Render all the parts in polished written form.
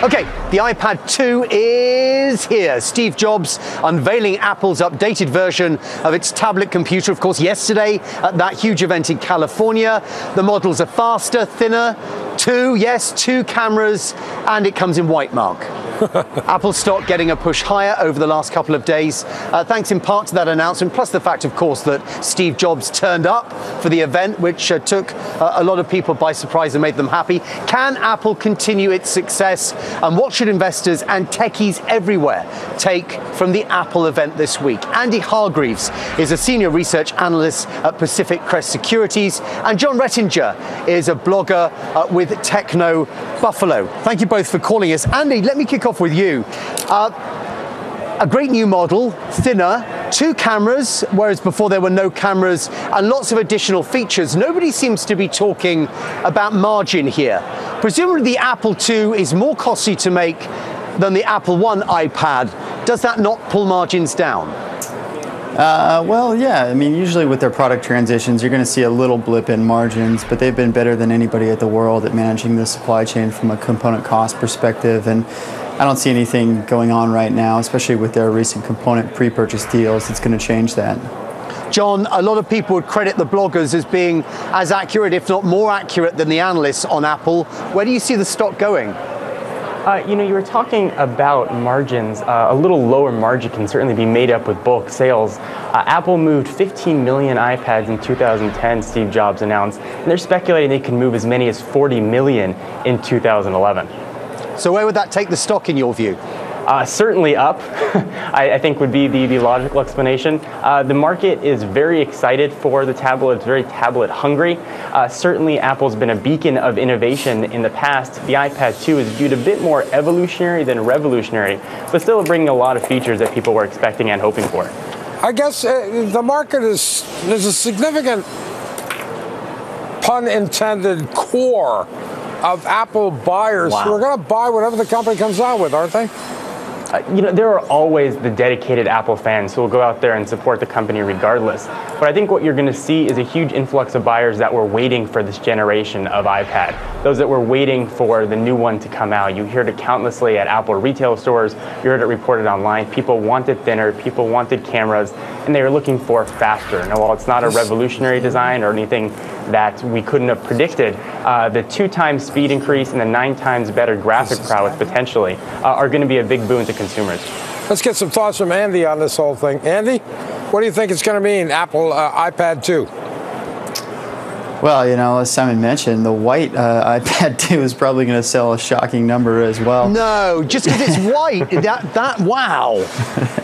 Okay, the iPad 2 is here. Steve Jobs unveiling Apple's updated version of its tablet computer, of course, yesterday at that huge event in California. The models are faster, thinner, two cameras, and it comes in white mark. Apple stock getting a push higher over the last couple of days, thanks in part to that announcement, plus the fact, of course, that Steve Jobs turned up for the event, which took a lot of people by surprise and made them happy. Can Apple continue its success? And what should investors and techies everywhere take from the Apple event this week? Andy Hargreaves is a senior research analyst at Pacific Crest Securities, and John Rettinger is a blogger with Techno Buffalo. Thank you both for calling us. Andy, let me kick off with you. A great new model, thinner, two cameras, whereas before there were no cameras, and lots of additional features. Nobody seems to be talking about margin here. Presumably the Apple II is more costly to make than the Apple One iPad. Does that not pull margins down? Well, yeah. I mean, usually with their product transitions, you're going to see a little blip in margins, but they've been better than anybody at the world at managing the supply chain from a component cost perspective. And I don't see anything going on right now, especially with their recent component pre-purchase deals, that's going to change that. John, a lot of people would credit the bloggers as being as accurate, if not more accurate, than the analysts on Apple. Where do you see the stock going? You were talking about margins. A little lower margin can certainly be made up with bulk sales. Apple moved 15 million iPads in 2010, Steve Jobs announced, and they're speculating they can move as many as 40 million in 2011. So where would that take the stock in your view? Certainly up, I think would be the logical explanation. The market is very excited for the tablet. It's very tablet hungry. Certainly Apple's been a beacon of innovation in the past. The iPad 2 is viewed a bit more evolutionary than revolutionary, but still bringing a lot of features that people were expecting and hoping for. I guess the market there's a significant, pun intended, core of Apple buyers who are going to buy whatever the company comes out with, aren't they? There are always the dedicated Apple fans who will go out there and support the company regardless. But I think what you're going to see is a huge influx of buyers that were waiting for this generation of iPad. Those that were waiting for the new one to come out. You heard it countlessly at Apple retail stores. You heard it reported online. People wanted thinner. People wanted cameras. And they were looking for faster. Now, while it's not a revolutionary design or anything that we couldn't have predicted, the 2 times speed increase and the 9 times better graphic prowess potentially are going to be a big boon to consumers. Let's get some thoughts from Andy on this whole thing. Andy, what do you think it's going to mean, Apple iPad 2? Well, as Simon mentioned, the white iPad 2 is probably going to sell a shocking number as well. No, just because it's white, wow.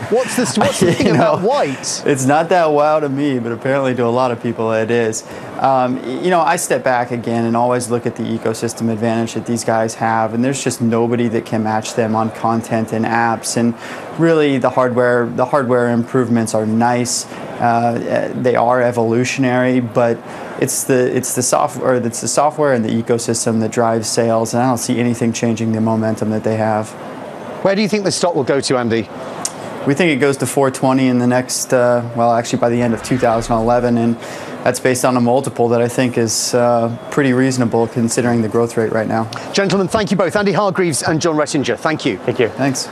What's the thing about white? It's not that wow to me, but apparently to a lot of people it is. I step back again and always look at the ecosystem advantage that these guys have, and there's just nobody that can match them on content and apps. And really, the hardware improvements are nice. They are evolutionary, but it's the software and the ecosystem that drives sales, and I don't see anything changing the momentum that they have. Where do you think the stock will go to, Andy? We think it goes to 420 in the next, actually by the end of 2011, and that's based on a multiple that I think is pretty reasonable considering the growth rate right now. Gentlemen, thank you both. Andy Hargreaves and John Rettinger, thank you. Thank you. Thanks.